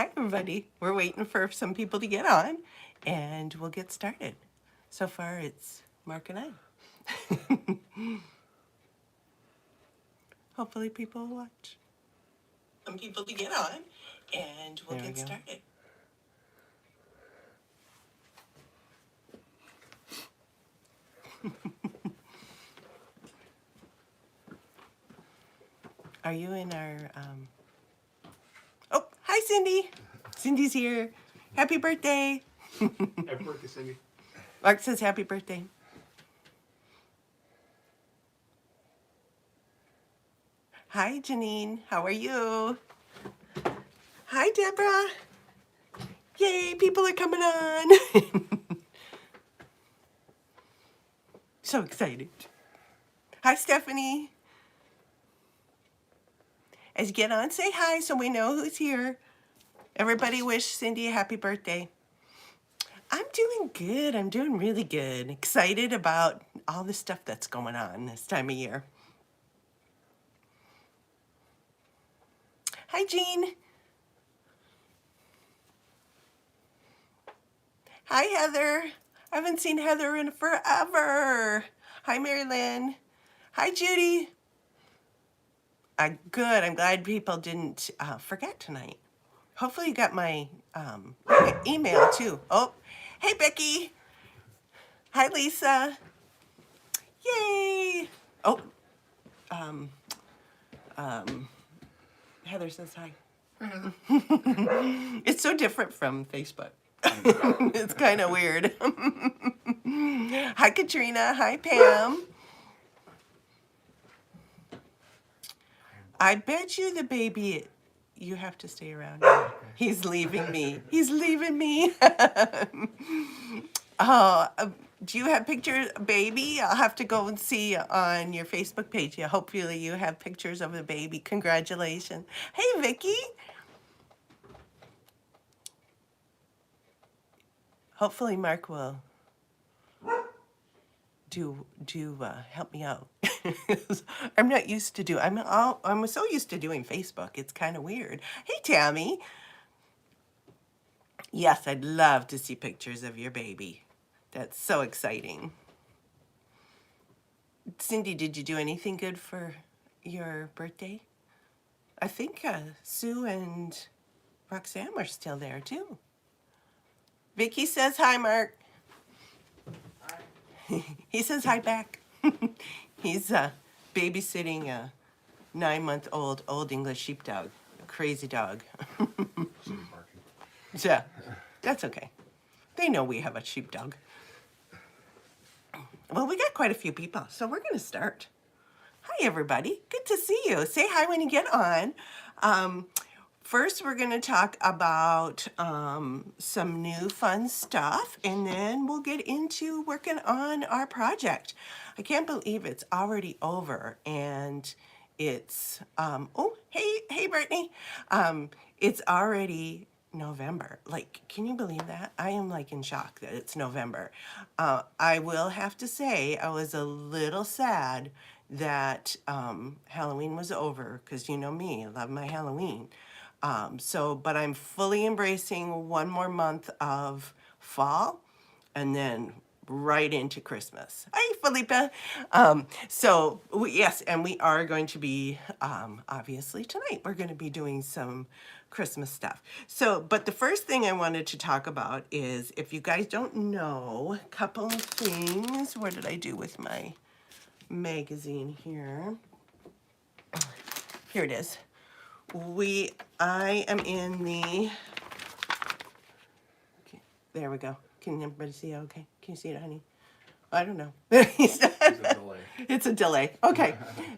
Hi, everybody. We're waiting for some people to get on, and we'll get started. So far, it's Mark and I. Hopefully, people will watch. Some people to get on, and we'll get started. Are you in our... Oh, hi, Cindy. Cindy's here. Happy birthday. Happy birthday, Cindy. Mark says happy birthday. Hi, Janine. How are you? Hi, Deborah. Yay, people are coming on. So excited. Hi, Stephanie. As you get on, say hi so we know who's here. Everybody wish Cindy a happy birthday. I'm doing good. I'm doing really good. Excited about all the stuff that's going on this time of year. Hi, Jean. Hi, Heather. I haven't seen Heather in forever. Hi, Mary Lynn. Hi, Judy. Good. I'm glad people didn't forget tonight. Hopefully you got my email too. Oh, hey, Becky. Hi, Lisa. Yay. Oh, Heather says hi. It's so different from Facebook. It's kind of weird. Hi, Katrina. Hi, Pam. I bet you the baby, you have to stay around. He's leaving me. He's leaving me. Oh, do you have pictures, baby? I'll have to go and see on your Facebook page. Yeah, hopefully you have pictures of the baby. Congratulations. Hey, Vicky. Hopefully Mark will help me out. I'm not used to I'm so used to doing Facebook. It's kind of weird. Hey, Tammy. Yes, I'd love to see pictures of your baby. That's so exciting. Cindy, did you do anything good for your birthday? I think Sue and Roxanne were still there too. Vicky says hi, Mark. Hi. He says hi back. He's babysitting a 9-month-old Old English sheepdog, a crazy dog. Yeah, that's okay. They know we have a sheepdog. Well, we got quite a few people, so we're going to start. Hi, everybody. Good to see you. Say hi when you get on. First, we're going to talk about some new fun stuff, and then we'll get into working on our project. I can't believe it's already over, and it's, oh, hey, Brittany. It's already November. Like, can you believe that? I am like in shock that it's November. I will have to say I was a little sad that Halloween was over, because you know me, I love my Halloween. But I'm fully embracing one more month of fall and then right into Christmas. Hi, Felipe. Yes, and we are going to be, obviously tonight, we're going to be doing some Christmas stuff. But the first thing I wanted to talk about is, if you guys don't know, a couple of things. What did I do with my magazine here? Here it is. I am in the, okay, there we go. Can everybody see it okay? Can you see it, honey? I don't know. It's a delay. It's a delay. Okay.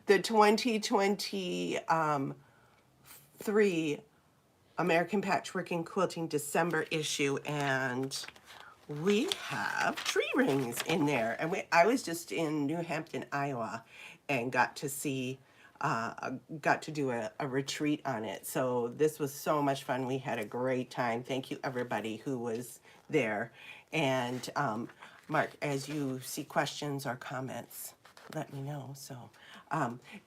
The 2023 American Patchworking Quilting December issue, and we have tree rings in there. And I was just in New Hampton, Iowa, and got to do a retreat on it. So this was so much fun. We had a great time. Thank you, everybody who was there. And Mark, as you see questions or comments, let me know. So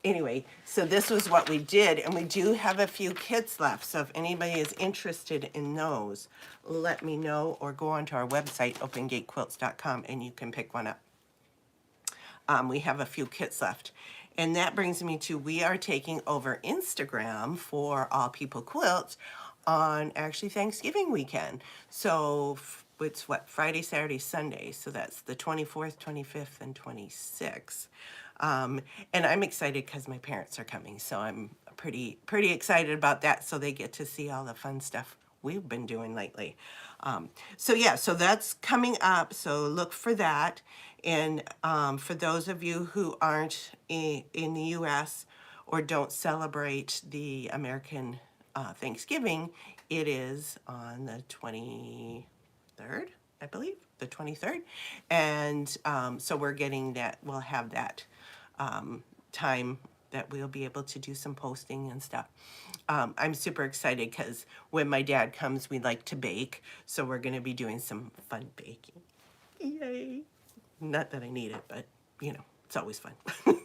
Anyway, so this was what we did, and we do have a few kits left. So if anybody is interested in those, let me know, or go onto our website, opengatequilts.com, and you can pick one up. We have a few kits left. And that brings me to, we are taking over Instagram for All People Quilts on actually Thanksgiving weekend. So it's what, Friday, Saturday, Sunday. So that's the 24th, 25th, and 26th. And I'm excited because my parents are coming. So I'm pretty excited about that. So they get to see all the fun stuff we've been doing lately. So yeah, so that's coming up. So look for that. And for those of you who aren't in the U.S. or don't celebrate the American Thanksgiving, it is on the 23rd, I believe, the 23rd. And so we're getting that, we'll have that time that we'll be able to do some posting and stuff. I'm super excited because when my dad comes, we like to bake. So we're going to be doing some fun baking. Yay. Not that I need it, but you know, it's always fun.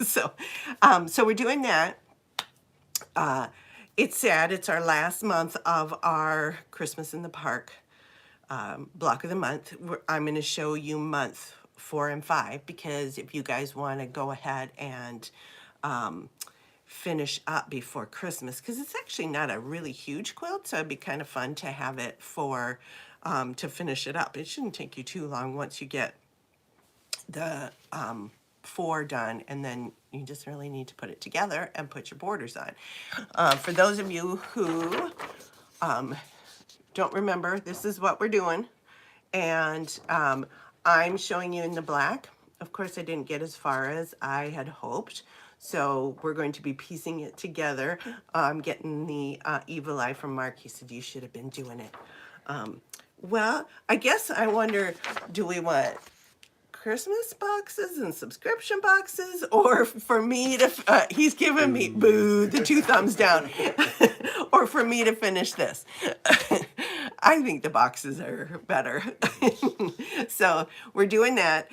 So we're doing that. It's sad. It's our last month of our Christmas in the Park block of the month. I'm going to show you month 4 and 5 because if you guys want to go ahead and finish up before Christmas, because it's actually not a really huge quilt, so it'd be kind of fun to have it for to finish it up. It shouldn't take you too long once you get the 4 done, and then you just really need to put it together and put your borders on. For those of you who don't remember, this is what we're doing, and I'm showing you in the black. Of course, I didn't get as far as I had hoped, so we're going to be piecing it together. I'm getting the evil eye from Mark. He said, you should have been doing it. Well, I guess I wonder, do we want Christmas boxes and subscription boxes, or for me to, he's giving me, boo, the 2 thumbs down, or for me to finish this. I think the boxes are better. So we're doing that.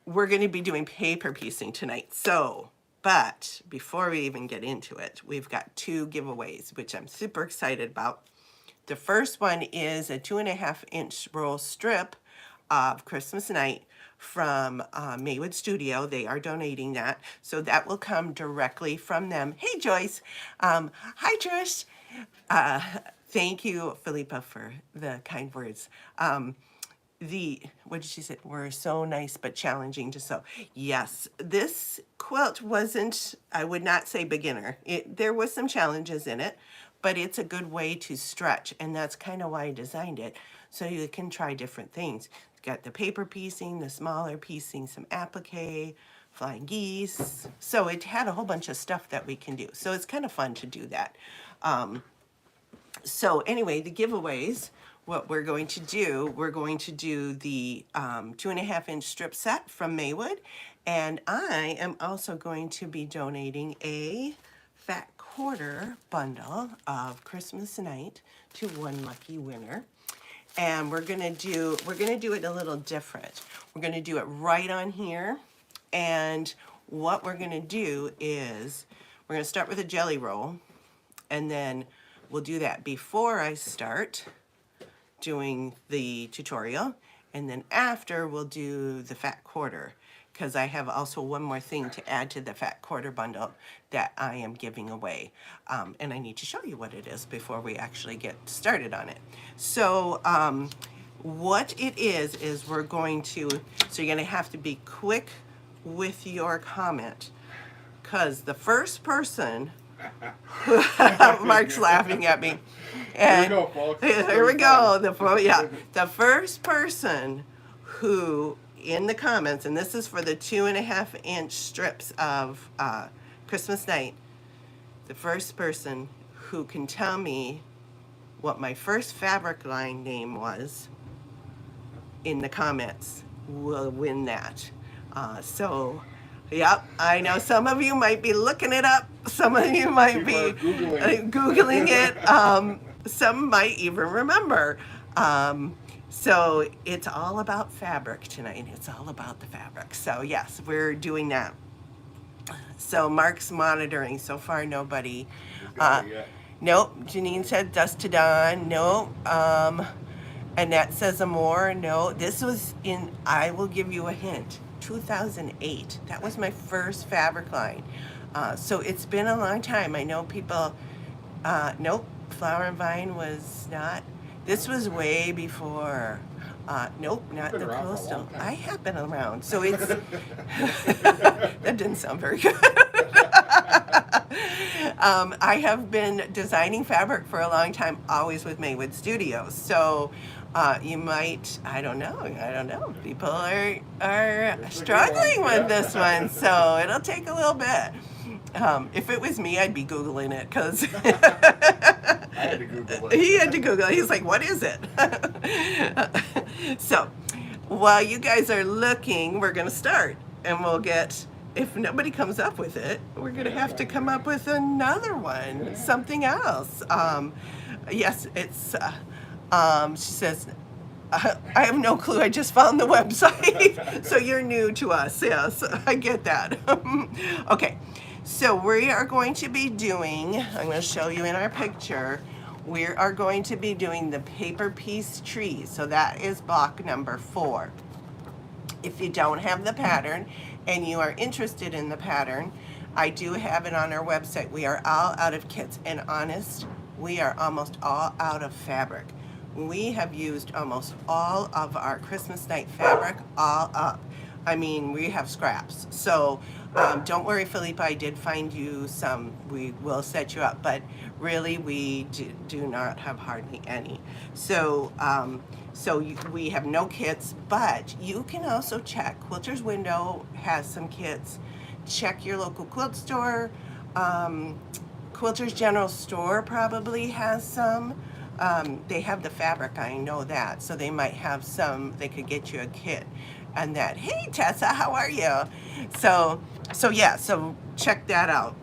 We're going to be doing paper piecing tonight. So, but before we even get into it, we've got 2 giveaways, which I'm super excited about. The first one is a 2.5-inch roll strip of Christmas Night from Maywood Studio. They are donating that, so that will come directly from them. Hey Joyce, hi Trish. Thank you, Philippa, for the kind words. What did she say? Were so nice but challenging to sew. Yes, this quilt wasn't, I would not say beginner. There was some challenges in it, but it's a good way to stretch, and that's kind of why I designed it, so you can try different things. It's got the paper piecing, the smaller piecing, some applique, flying geese. So it had a whole bunch of stuff that we can do. So it's kind of fun to do that. So anyway, the giveaways, what we're going to do the 2.5-inch strip set from Maywood, and I am also going to be donating a fat quarter bundle of Christmas Night to one lucky winner. And we're gonna do it a little different. We're gonna do it right on here, and what we're gonna do is we're gonna start with a jelly roll, and then we'll do that before I start doing the tutorial, and then after we'll do the fat quarter, because I have also one more thing to add to the fat quarter bundle that I am giving away, and I need to show you what it is before we actually get started on it. So what it is we're going to, so you're going to have to be quick with your comment, because the first person Mark's laughing at me. And here we go, folks. Here we go. The first person who in the comments, and this is for the 2.5-inch strips of Christmas Night, the first person who can tell me what my first fabric line name was in the comments will win that. Yep, I know some of you might be looking it up. Some of you might be Googling it. Some might even remember. So it's all about fabric tonight. It's all about the fabric. So yes, we're doing that. So Mark's monitoring. So far, nobody. Who's got it yet? Nope. Janine said dust to dawn. Nope. Annette says Amore. No. This was in, I will give you a hint, 2008. That was my first fabric line. So it's been a long time. I know people, nope. Flower and Vine was not. This was way before. Nope, not Been the around for a coastal. long time. I have been around. So it's, that didn't sound very good. I have been designing fabric for a long time, always with Maywood Studios. So you might, I don't know. People are struggling with this one, so it'll take a little bit. If it was me, I'd be Googling it because I had to Google it. he had to Google it. He's like, what is it? So while you guys are looking, we're going to start and we'll get, if nobody comes up with it, we're going to have to come up with another one, something else. Yes, it's, she says, I have no clue. I just found the website. So you're new to us. Yes, I get that. Okay. So we are going to be doing, I'm going to show you in our picture, we are going to be doing the paper piece tree. So that is block number 4. If you don't have the pattern and you are interested in the pattern, I do have it on our website. We are all out of kits, and honest, we are almost all out of fabric. We have used almost all of our Christmas night fabric all up. I mean, we have scraps. So don't worry, Philippe, I did find you some. We will set you up, but really we do not have hardly any. So we have no kits, but you can also check. Quilter's Window has some kits. Check your local quilt store. Quilter's General Store probably has some. They have the fabric, I know that, so they might have some. They could get you a kit and that. Hey Tessa, how are you? So yeah, so check that out.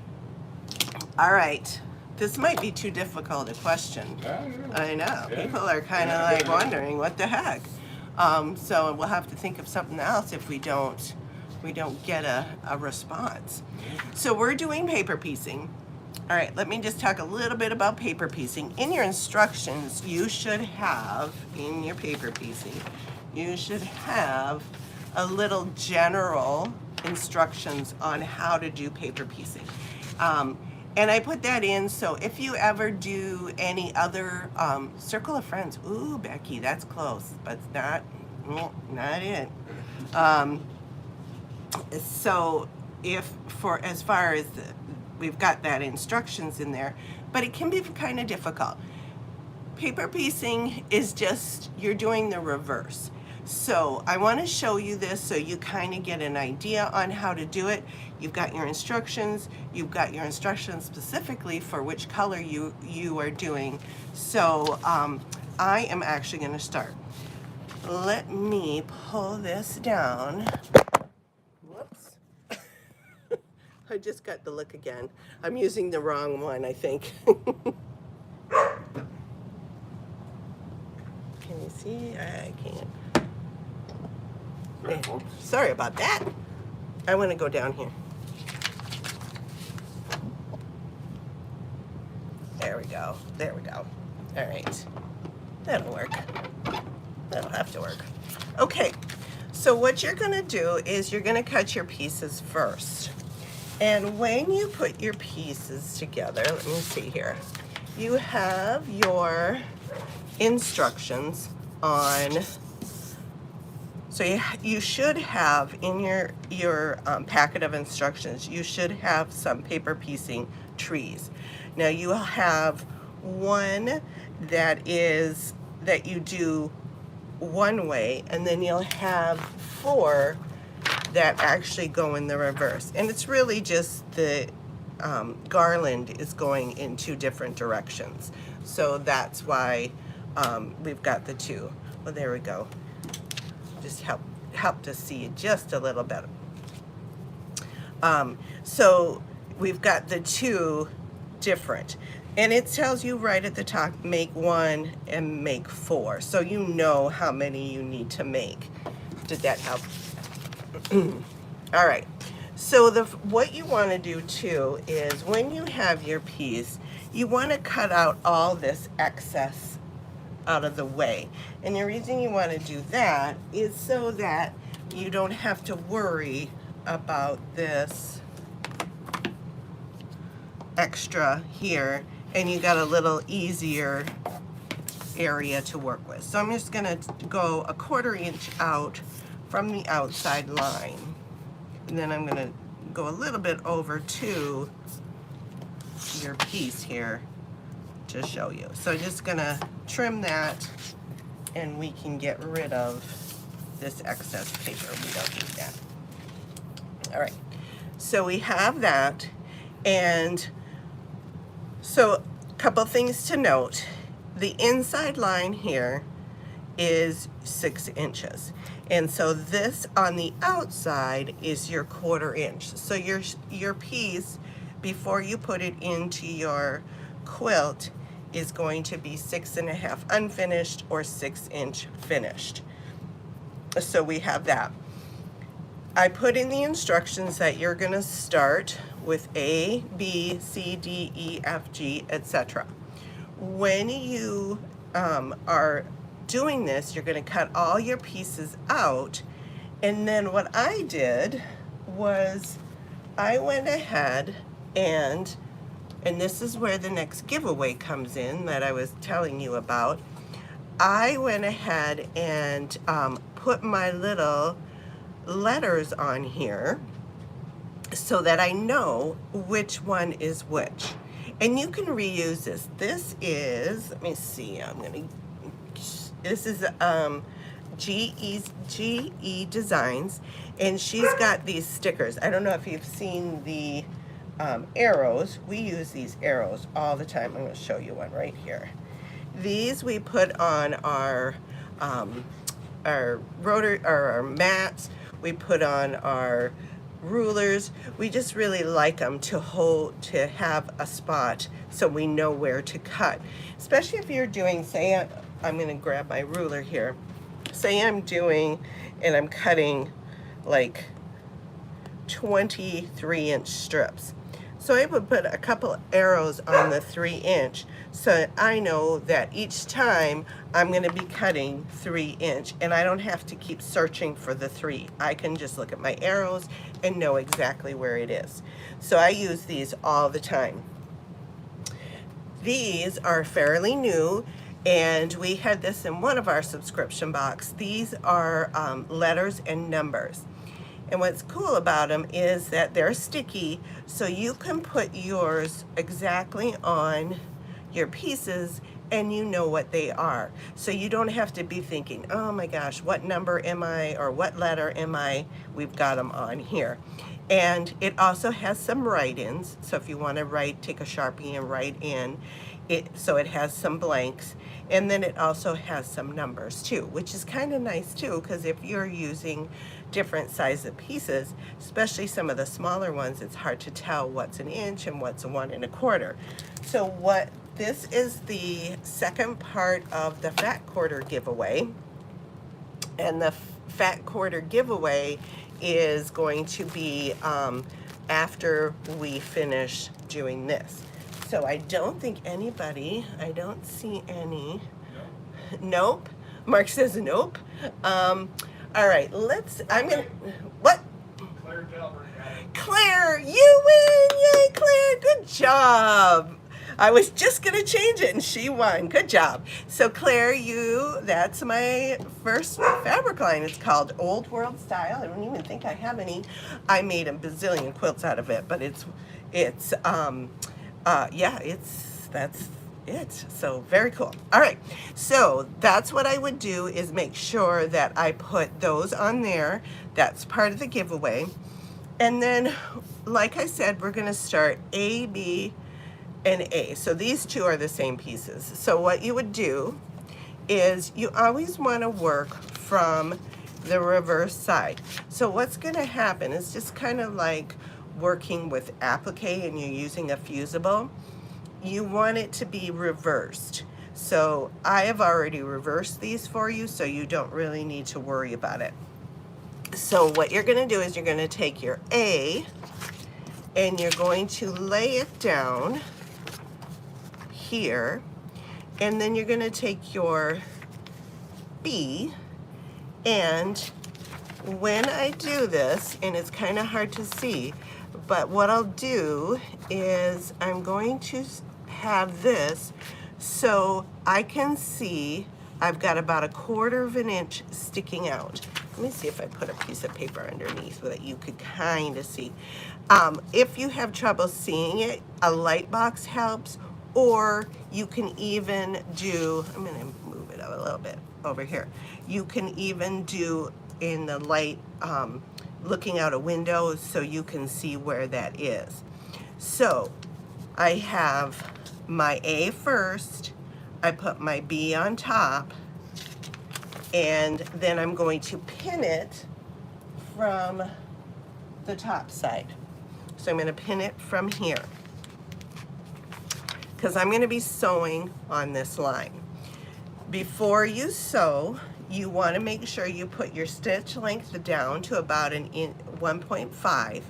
All right, this might be too difficult a question. I know, people are kind of like wondering what the heck. So we'll have to think of something else if we don't get a response. So we're doing paper piecing. All right, let me just talk a little bit about paper piecing. In your instructions, you should have, in your paper piecing, you should have a little general instructions on how to do paper piecing. And I put that in, so if you ever do any other circle of friends, ooh, Becky, that's close, but not it. So if for as far as we've got that instructions in there, but it can be kind of difficult. Paper piecing is just, you're doing the reverse. So I want to show you this so you kind of get an idea on how to do it. You've got your instructions. You've got your instructions specifically for which color you are doing. So I am actually going to start. Let me pull this down. Whoops. I just got the look again. I'm using the wrong one, I think. Can you see? I can't. Sorry about that. I want to go down here. There we go. There we go. All right. That'll work. That'll have to work. Okay. So what you're going to do is you're going to cut your pieces first. And when you put your pieces together, let me see here. You have your instructions on. So you should have in your packet of instructions, you should have some paper piecing trees. Now you have one that you do one way, and then you'll have 4 that actually go in the reverse. And it's really just the garland is going in 2 different directions. So that's why we've got the 2. Well, there we go. Just help to see just a little better. So we've got the 2 different, and it tells you right at the top, make 1 and make 4, so you know how many you need to make. Did that help? All right, So what you want to do too is when you have your piece, you want to cut out all this excess out of the way. And the reason you want to do that is so that you don't have to worry about this extra here, and you got a little easier area to work with. So I'm just gonna go 1/4 inch out from the outside line, and then I'm gonna go a little bit over to your piece here to show you. So I'm just gonna trim that, and we can get rid of this excess paper. We don't need that. All right, so we have that, and so a couple things to note. The inside line here is 6 inches. And so this on the outside is your 1/4 inch. So your piece, before you put it into your quilt, is going to be 6.5 unfinished or 6 inch finished. So we have that. I put in the instructions that you're gonna start with A, B, C, D, E, F, G, etc. When you are doing this, you're going to cut all your pieces out, and then what I did was I went ahead and this is where the next giveaway comes in that I was telling you about. I went ahead and put my little letters on here so that I know which one is which. And you can reuse this. This is, let me see, this is GE Designs, and she's got these stickers. I don't know if you've seen the arrows. We use these arrows all the time. I'm going to show you one right here. These we put on our our mats. We put on our rulers. We just really like them to have a spot so we know where to cut, especially if you're doing, say, I'm going to grab my ruler here. Say I'm doing and I'm cutting like 23-inch strips. So I would put a couple arrows on the 3-inch so I know that each time I'm going to be cutting 3-inch, and I don't have to keep searching for the 3. I can just look at my arrows and know exactly where it is. So I use these all the time. These are fairly new, and we had this in one of our subscription box. These are letters and numbers. And what's cool about them is that they're sticky, so you can put yours exactly on your pieces and you know what they are. So you don't have to be thinking, oh my gosh, what number am I or what letter am I? We've got them on here. And it also has some write-ins. So if you want to write, take a Sharpie and write in it, so it has some blanks. And then it also has some numbers too, which is kind of nice too, because if you're using different size of pieces, especially some of the smaller ones, it's hard to tell what's an inch and what's a 1 1/4. So this is the second part of the Fat Quarter giveaway. And the Fat Quarter giveaway is going to be after we finish doing this. So I don't think anybody, I don't see any. Nope. Mark says nope. All right, I'm gonna, what? Claire, you win! Yay, Claire, good job. I was just gonna change it and she won. Good job. So Claire, that's my first fabric line. It's called Old World Style. I don't even think I have any. I made a bazillion quilts out of it, but that's it. So very cool. All right, so that's what I would do, is make sure that I put those on there. That's part of the giveaway. And then, like I said, we're gonna start A, B, and A. So these two are the same pieces. So what you would do is you always want to work from the reverse side. So what's going to happen is just kind of like working with applique and you're using a fusible. You want it to be reversed. So I have already reversed these for you, so you don't really need to worry about it. So what you're going to do is you're going to take your A and you're going to lay it down here, and then you're going to take your B, and when I do this, and it's kind of hard to see, but what I'll do is I'm going to have this so I can see I've got about 1/4 of an inch sticking out. Let me see if I put a piece of paper underneath so that you could kind of see. If you have trouble seeing it, a light box helps, or you can even do, I'm going to move it up a little bit over here. You can even do in the light, looking out a window so you can see where that is. So I have my A first, I put my B on top, and then I'm going to pin it from the top side. So I'm going to pin it from here because I'm going to be sewing on this line. Before you sew, you want to make sure you put your stitch length down to about 1.5.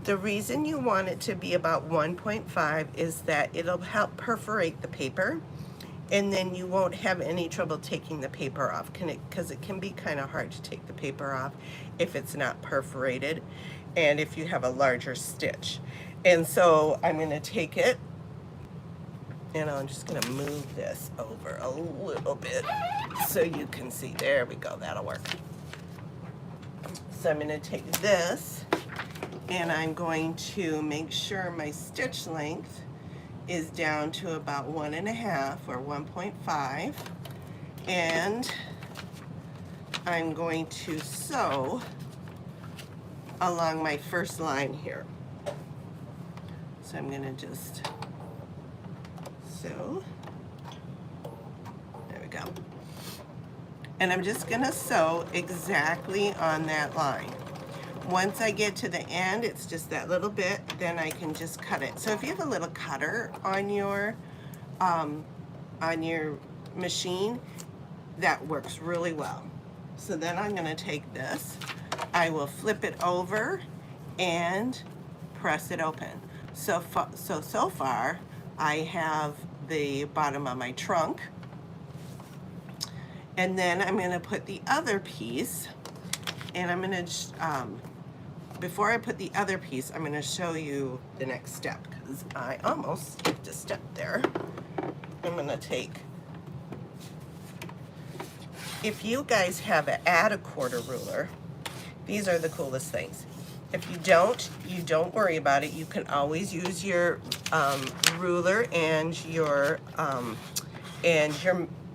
The reason you want it to be about 1.5 is that it'll help perforate the paper, and then you won't have any trouble taking the paper off, because it can be kind of hard to take the paper off if it's not perforated and if you have a larger stitch. And so I'm going to take it, and I'm just going to move this over a little bit so you can see. There we go, that'll work. So I'm going to take this, and I'm going to make sure my stitch length is down to about 1.5 or 1.5, and I'm going to sew along my first line here. So I'm going to just sew. There we go. And I'm just going to sew exactly on that line. Once I get to the end, it's just that little bit, then I can just cut it. So if you have a little cutter on your machine, that works really well. So then I'm going to take this, I will flip it over and press it open. So far I have the bottom of my trunk, and then I'm going to put the other piece, and I'm going to before I put the other piece, I'm going to show you the next step, because I almost skipped a step there. I'm going to take, if you guys have an add a quarter ruler, these are the coolest things. If you don't worry about it. You can always use your ruler and your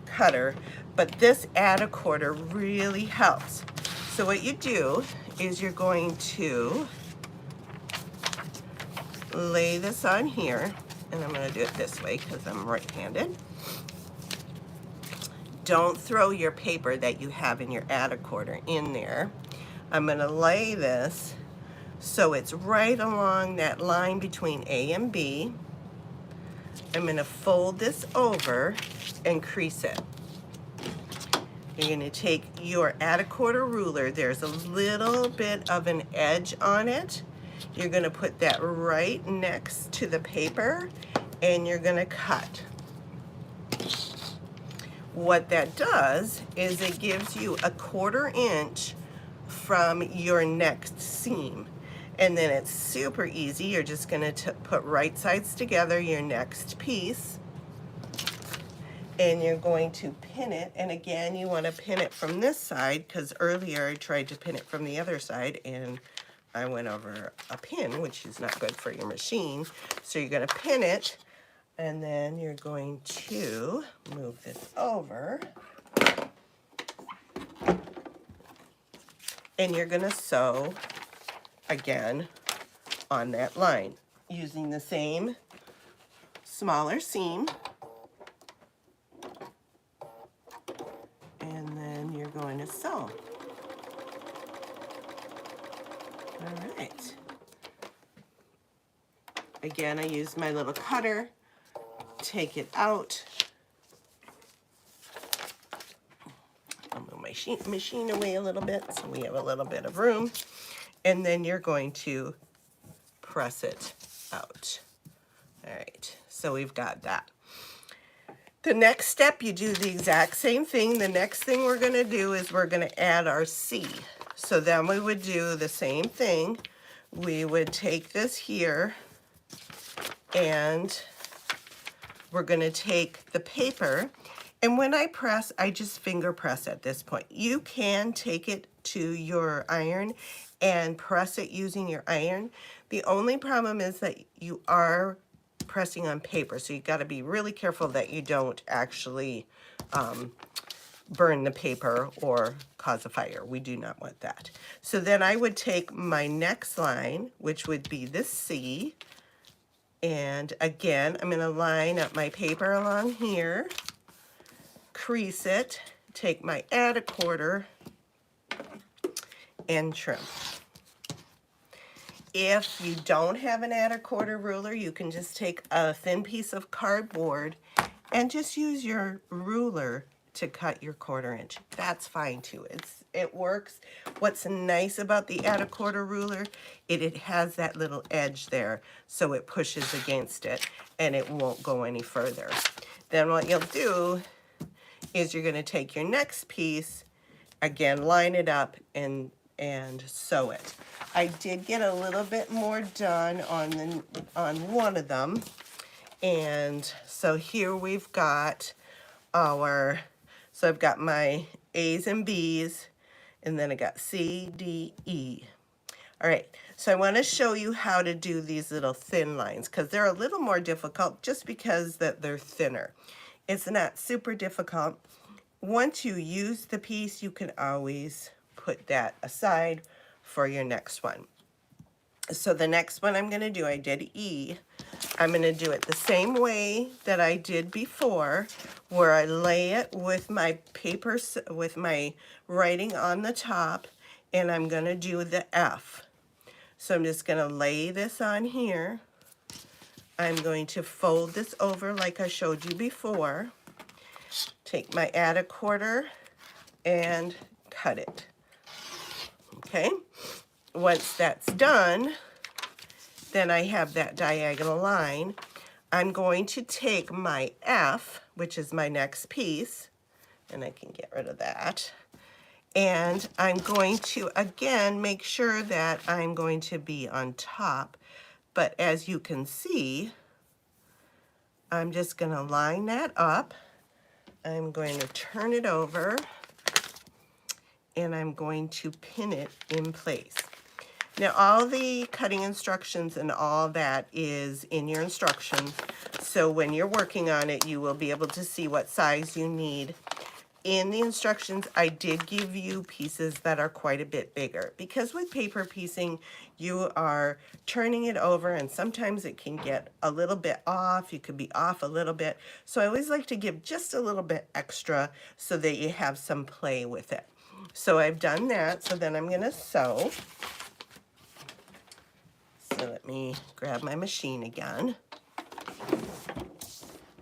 cutter, but this add a quarter really helps. So what you do is you're going to lay this on here, and I'm going to do it this way because I'm right-handed. Don't throw your paper that you have in your add a quarter in there. I'm going to lay this so it's right along that line between A and B. I'm going to fold this over and crease it. You're going to take your add a quarter ruler, there's a little bit of an edge on it. You're going to put that right next to the paper, and you're going to cut. What that does is it gives you 1/4 inch from your next seam. And then it's super easy. You're just going to put right sides together, your next piece, and you're going to pin it. And again, you want to pin it from this side, because earlier I tried to pin it from the other side and I went over a pin, which is not good for your machine. So you're going to pin it, and then you're going to move this over, and you're going to sew again on that line using the same smaller seam. And then you're going to sew. All right. Again, I used my little cutter, take it out. I'll move my my machine away a little bit so we have a little bit of room. And then you're going to press it out. All right, so we've got that. The next step, you do the exact same thing. The next thing we're going to do is we're going to add our C. So then we would do the same thing. We would take this here and we're going to take the paper. And when I press, I just finger press at this point. You can take it to your iron and press it using your iron. The only problem is that you are pressing on paper, so you've got to be really careful that you don't actually burn the paper or cause a fire. We do not want that. So then I would take my next line, which would be this C, and again, I'm going to line up my paper along here, crease it, take my add a quarter, and trim. If you don't have an add a quarter ruler, you can just take a thin piece of cardboard and just use your ruler to cut your 1/4 inch. That's fine too. It works. What's nice about the add a quarter ruler, it has that little edge there, so it pushes against it and it won't go any further. Then what you'll do is you're going to take your next piece, again, line it up and sew it. I did get a little bit more done on one of them, and so here we've got our, so I've got my A's and B's, and then I got C, D, E. All right, so I want to show you how to do these little thin lines because they're a little more difficult just because that they're thinner. It's not super difficult. Once you use the piece, you can always put that aside for your next one. So the next one I'm going to do, I did E. I'm going to do it the same way that I did before, where I lay it with my paper, with my writing on the top, and I'm going to do the F. So I'm just going to lay this on here. I'm going to fold this over like I showed you before. Take my add a quarter and cut it. Okay, once that's done, then I have that diagonal line. I'm going to take my F, which is my next piece, and I can get rid of that. And I'm going to, again, make sure that I'm going to be on top. But as you can see, I'm just going to line that up. I'm going to turn it over, and I'm going to pin it in place. Now all the cutting instructions and all that is in your instructions, so when you're working on it you will be able to see what size you need. In the instructions I did give you pieces that are quite a bit bigger because with paper piecing you are turning it over and sometimes it can get a little bit off. You could be off a little bit, so I always like to give just a little bit extra so that you have some play with it. So I've done that, so then I'm going to sew. So let me grab my machine again.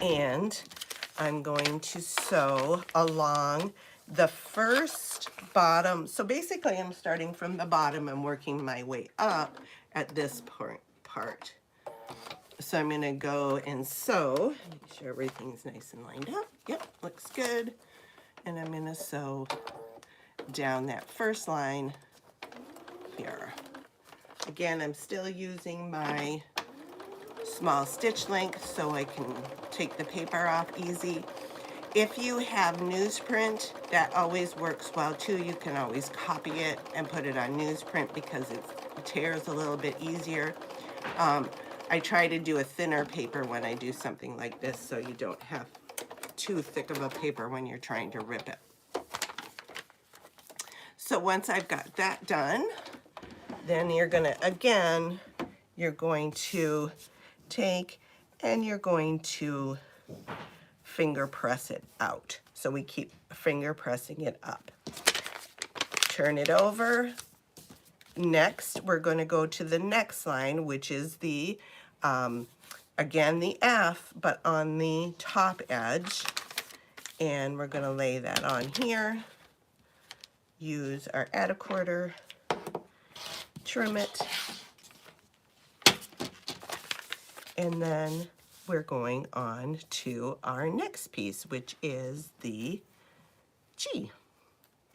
And I'm going to sew along the first bottom. So basically I'm starting from the bottom and working my way up at this part. So I'm going to go and sew, make sure everything's nice and lined up. Yep, looks good. And I'm going to sew down that first line here. Again, I'm still using my small stitch length so I can take the paper off easy. If you have newsprint, that always works well too. You can always copy it and put it on newsprint because it tears a little bit easier. I try to do a thinner paper when I do something like this so you don't have too thick of a paper when you're trying to rip it. So once I've got that done, then you're going to, again, you're going to take and you're going to finger press it out. So we keep finger pressing it up. Turn it over. Next, we're going to go to the next line, which is the, again, the F, but on the top edge. And we're going to lay that on here. use our add a quarter, trim it, and then we're going on to our next piece, which is the G.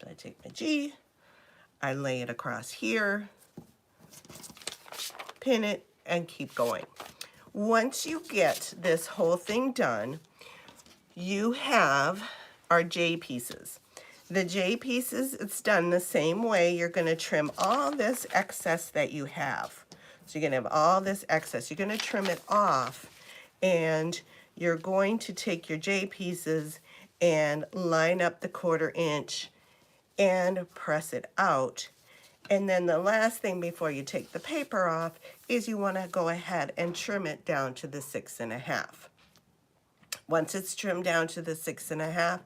So I take my G, I lay it across here, pin it, and keep going. Once you get this whole thing done, you have our J pieces. The J pieces, it's done the same way. You're going to trim all this excess that you have. So you're going to have all this excess. You're going to trim it off, and you're going to take your J pieces and line up the 1/4 inch and press it out. And then the last thing before you take the paper off is you want to go ahead and trim it down to the 6 1/2. Once it's trimmed down to the 6 1/2,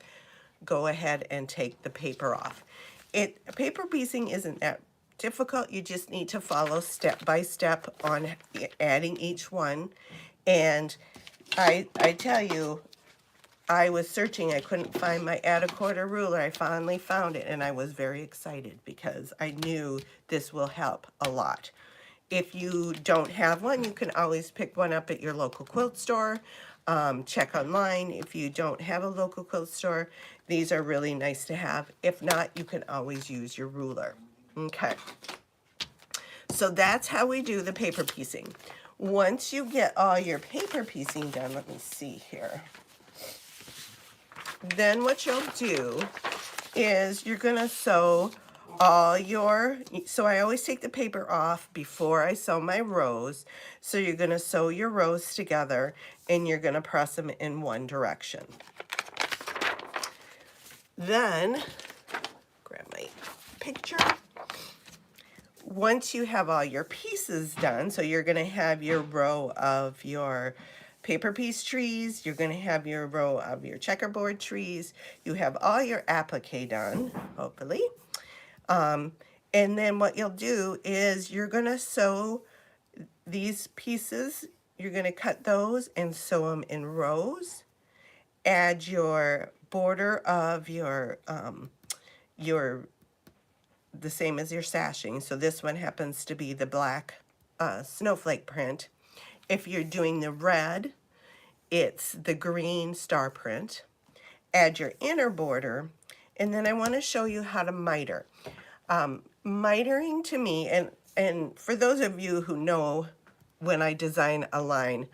go ahead and take the paper off. Paper piecing isn't that difficult. You just need to follow step by step on adding each one. And I tell you, I was searching, I couldn't find my add a quarter ruler. I finally found it, and I was very excited because I knew this will help a lot. If you don't have one, you can always pick one up at your local quilt store. Check online. If you don't have a local quilt store, these are really nice to have. If not, you can always use your ruler. Okay. So that's how we do the paper piecing. Once you get all your paper piecing done, let me see here. Then what you'll do is you're gonna sew all your, so I always take the paper off before I sew my rows. So you're gonna sew your rows together and you're gonna press them in one direction. Then, grab my picture. Once you have all your pieces done, so you're gonna have your row of your paper piece trees, you're going to have your row of your checkerboard trees, you have all your applique done, hopefully. And then what you'll do is you're going to sew these pieces, you're going to cut those and sew them in rows. Add your border of your the same as your sashing. So this one happens to be the black snowflake print. If you're doing the red, it's the green star print. Add your inner border, and then I want to show you how to miter. Mitering to me, and for those of you who know, when I design a line,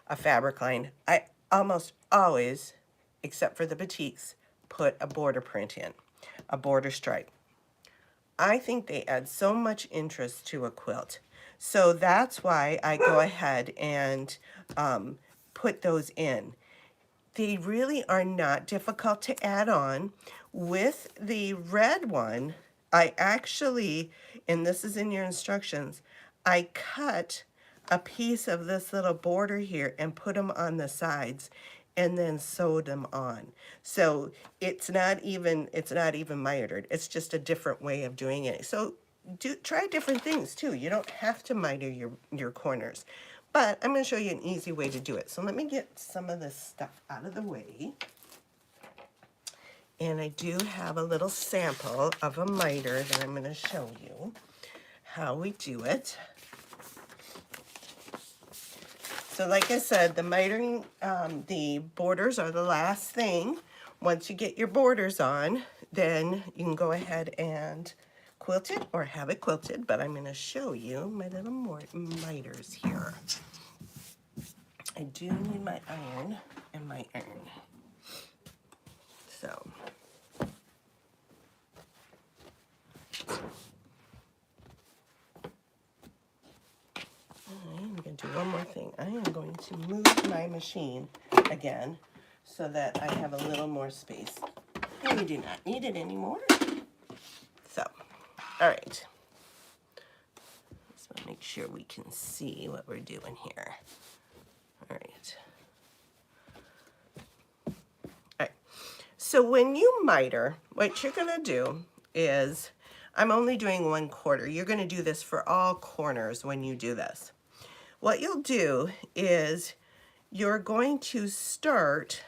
a fabric line, I almost always, except for the batiks, put a border print in, a border stripe. I think they add so much interest to a quilt. So that's why I go ahead and put those in. They really are not difficult to add on. With the red one, I actually, and this is in your instructions, I cut a piece of this little border here and put them on the sides and then sewed them on. So it's not even mitered. It's just a different way of doing it. So try different things too. You don't have to miter your corners, but I'm going to show you an easy way to do it. So let me get some of this stuff out of the way. And I do have a little sample of a miter that I'm going to show you how we do it. So like I said, the mitering, the borders are the last thing. Once you get your borders on, then you can go ahead and quilt it or have it quilted, but I'm going to show you my little miters here. I do need my iron and my iron. So I'm going to do one more thing. I am going to move my machine again so that I have a little more space. And we do not need it anymore. So, all right. So make sure we can see what we're doing here. All right. All right. So when you miter, what you're going to do is, I'm only doing 1/4. You're going to do this for all corners when you do this. What you'll do is you're going to start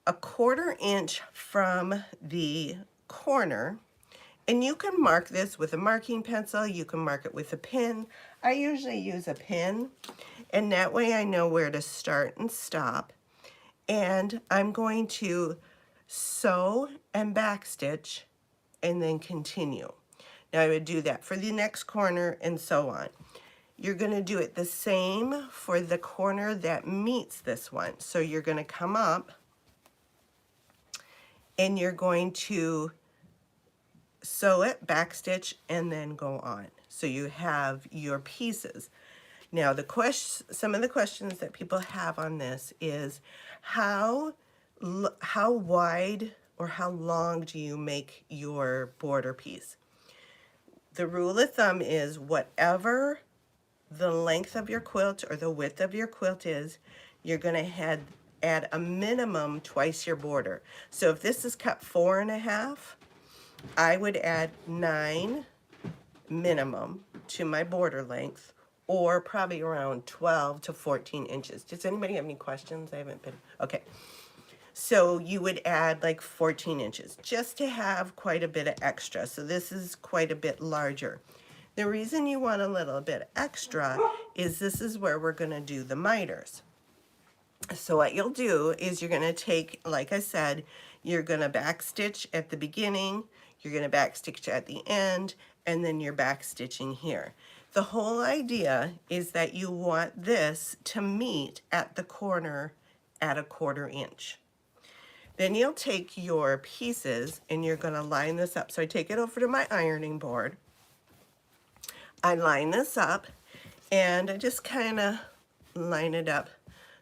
a 1/4 inch from the corner, and you can mark this with a marking pencil, you can mark it with a pin. I usually use a pin, and that way I know where to start and stop. And I'm going to sew and backstitch and then continue. Now I would do that for the next corner and so on. You're going to do it the same for the corner that meets this one. So you're going to come up and you're going to sew it, backstitch, and then go on. So you have your pieces. Now some of the questions that people have on this is how wide or how long do you make your border piece? The rule of thumb is whatever the length of your quilt or the width of your quilt is, you're going to add a minimum twice your border. So if this is cut 4.5, I would add 9 minimum to my border length, or probably around 12 to 14 inches. Does anybody have any questions? I haven't been, okay. So you would add like 14 inches just to have quite a bit of extra. So this is quite a bit larger. The reason you want a little bit extra is this is where we're going to do the miters. So what you'll do is you're going to take, like I said, you're going to backstitch at the beginning, you're going to backstitch at the end, and then you're backstitching here. The whole idea is that you want this to meet at the corner at 1/4 inch. Then you'll take your pieces and you're going to line this up. So I take it over to my ironing board. I line this up and I just kind of line it up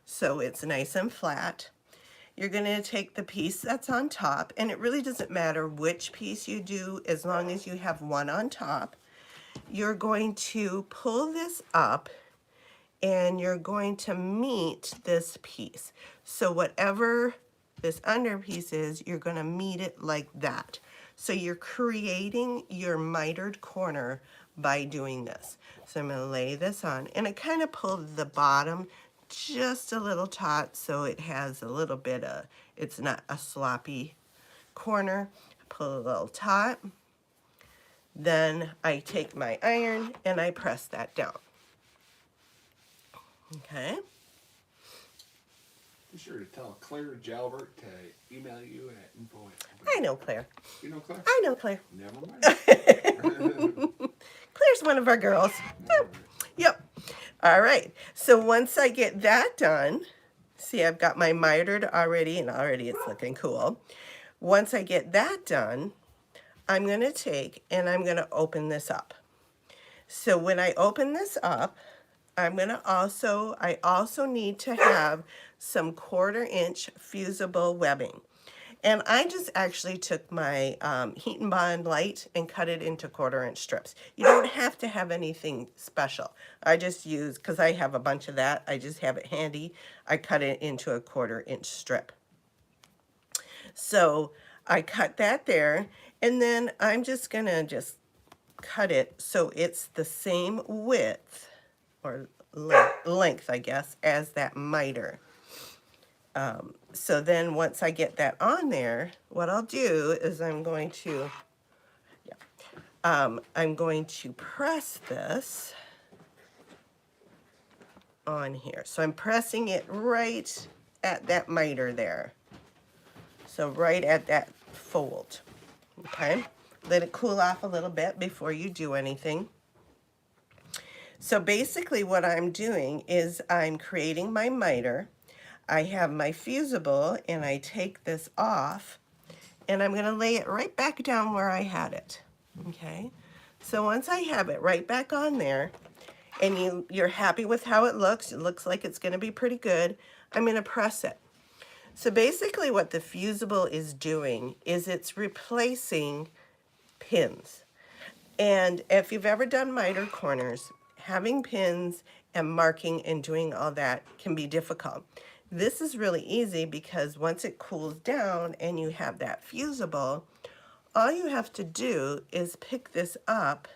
so it's nice and flat. You're going to take the piece that's on top, and it really doesn't matter which piece you do as long as you have one on top. You're going to pull this up and you're going to meet this piece. So whatever this under piece is, you're going to meet it like that. So you're creating your mitered corner by doing this. So I'm going to lay this on, and I kind of pulled the bottom just a little taut so it has a little bit of, it's not a sloppy corner. Pull a little taut. Then I take my iron and I press that down. Okay. Be sure to tell Claire Jalbert to email you at info. I know Claire. You know Claire? I know Claire. Never mind. Claire's one of our girls. Yep. All right. So once I get that done, see, I've got my mitered already, and already it's looking cool. Once I get that done, I'm going to take and I'm going to open this up. So when I open this up, I also need to have some 1/4 inch fusible webbing. And I just actually took my Heat and Bond light and cut it into 1/4 inch strips. You don't have to have anything special. I just use, because I have a bunch of that, I just have it handy. I cut it into a 1/4 inch strip. So I cut that there, and then I'm just gonna just cut it so it's the same width or length, I guess, as that miter. So then once I get that on there, what I'll do is I'm going to press this on here. So I'm pressing it right at that miter there. So right at that fold, okay? Let it cool off a little bit before you do anything. So basically what I'm doing is I'm creating my miter. I have my fusible, and I take this off, and I'm going to lay it right back down where I had it, okay? So once I have it right back on there, and you're happy with how it looks like it's going to be pretty good, I'm going to press it. So basically what the fusible is doing is it's replacing pins. And if you've ever done miter corners, having pins and marking and doing all that can be difficult. This is really easy because once it cools down and you have that fusible, all you have to do is pick this up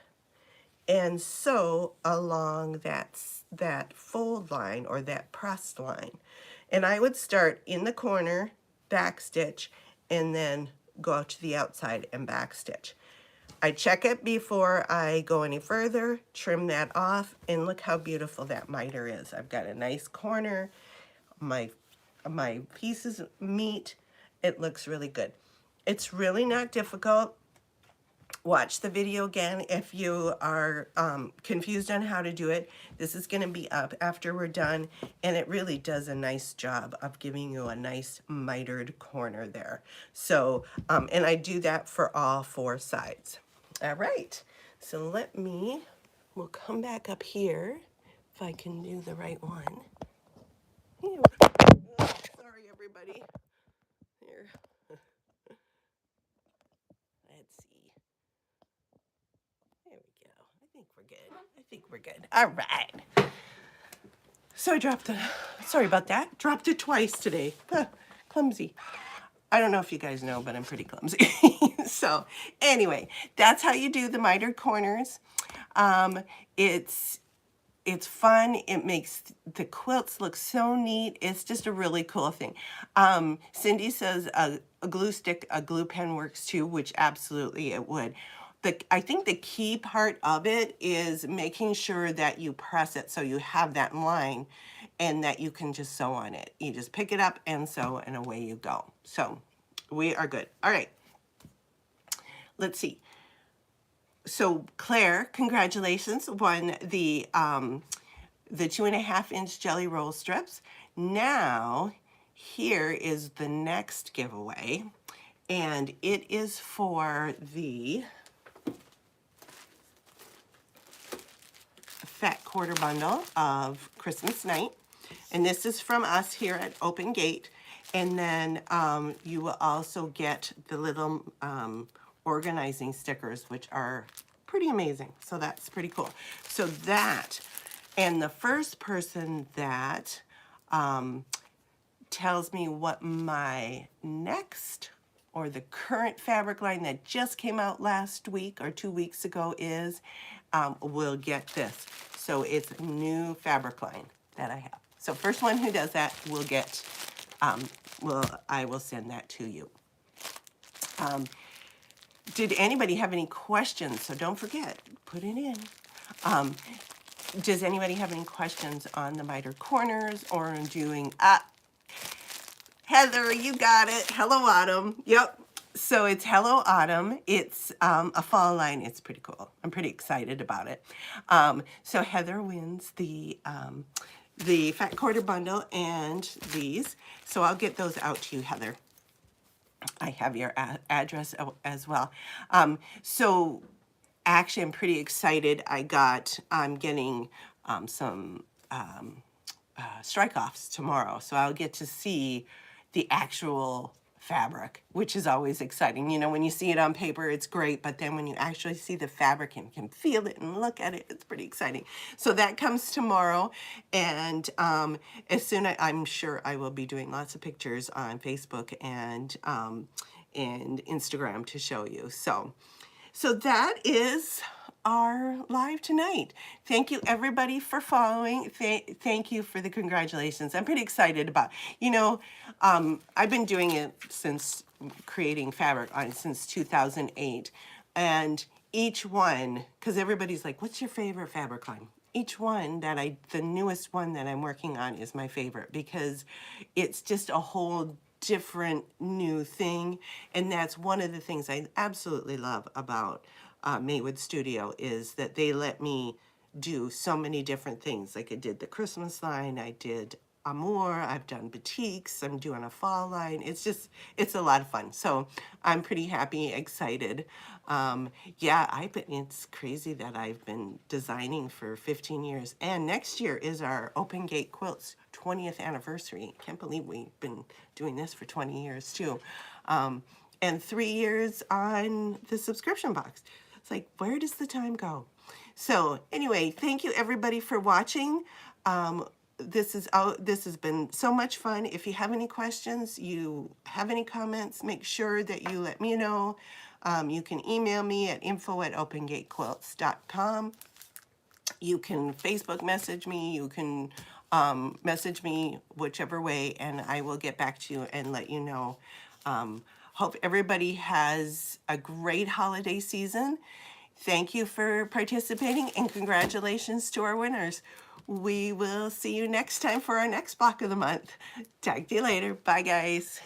and sew along that fold line or that pressed line. And I would start in the corner, back stitch, and then go out to the outside and back stitch. I check it before I go any further, trim that off, and look how beautiful that miter is. I've got a nice corner, my pieces meet, it looks really good. It's really not difficult. Watch the video again if you are confused on how to do it. This is going to be up after we're done, and it really does a nice job of giving you a nice mitered corner there. So, and I do that for all 4 sides. All right, so we'll come back up here if I can do the right one. Ew. Oh, sorry, everybody. Here. Let's see. There we go. I think we're good. I think we're good. All right. So I dropped it. Sorry about that. Dropped it twice today. Clumsy. I don't know if you guys know, but I'm pretty clumsy. So anyway, that's how you do the mitered corners. It's fun. It makes the quilts look so neat. It's just a really cool thing. Cindy says a glue stick, a glue pen works too, which absolutely it would. I think the key part of it is making sure that you press it so you have that line and that you can just sew on it. You just pick it up and sew and away you go. So we are good. All right. Let's see. So Claire, congratulations, won the 2.5-inch jelly roll strips. Now, here is the next giveaway, and it is for the Fat Quarter Bundle of Christmas Night. And this is from us here at Open Gate. And then you will also get the little organizing stickers, which are pretty amazing. So that's pretty cool. So that, and the first person that tells me what my next or the current fabric line that just came out last week or 2 weeks ago is, will get this. So it's a new fabric line that I have. So first one who does that will get, I will send that to you. Did anybody have any questions? So don't forget, put it in. Does anybody have any questions on the mitered corners or doing, Heather, you got it. Hello Autumn. Yep. So it's Hello Autumn. It's a fall line. It's pretty cool. I'm pretty excited about it. So Heather wins the Fat Quarter Bundle and these. So I'll get those out to you, Heather. I have your address as well. So actually, I'm pretty excited. I'm getting some strike-offs tomorrow. So I'll get to see the actual fabric, which is always exciting. You know, when you see it on paper, it's great, but then when you actually see the fabric and can feel it and look at it, it's pretty exciting. So that comes tomorrow, and as soon as I'm sure I will be doing lots of pictures on Facebook and Instagram to show you. So that is our live tonight. Thank you everybody for following. Thank you for the congratulations. I'm pretty excited about, you know, I've been doing it since creating fabric since 2008. And each one, because everybody's like, what's your favorite fabric line? Each one the newest one that I'm working on is my favorite because it's just a whole different new thing. And that's one of the things I absolutely love about Maywood Studio is that they let me do so many different things. Like I did the Christmas line, I did Amour, I've done batiks, I'm doing a fall line. It's a lot of fun. So I'm pretty happy, excited. Yeah, it's crazy that I've been designing for 15 years. And next year is our Open Gate Quilts 20th anniversary. Can't believe we've been doing this for 20 years too. And 3 years on the subscription box. It's like, where does the time go? So anyway, thank you everybody for watching. This has been so much fun. If you have any questions, you have any comments, make sure that you let me know. You can email me at info@opengatequilts.com. You can Facebook message me. You can message me whichever way, and I will get back to you and let you know Hope everybody has a great holiday season. Thank you for participating and congratulations to our winners. We will see you next time for our next block of the month. Talk to you later. Bye, guys.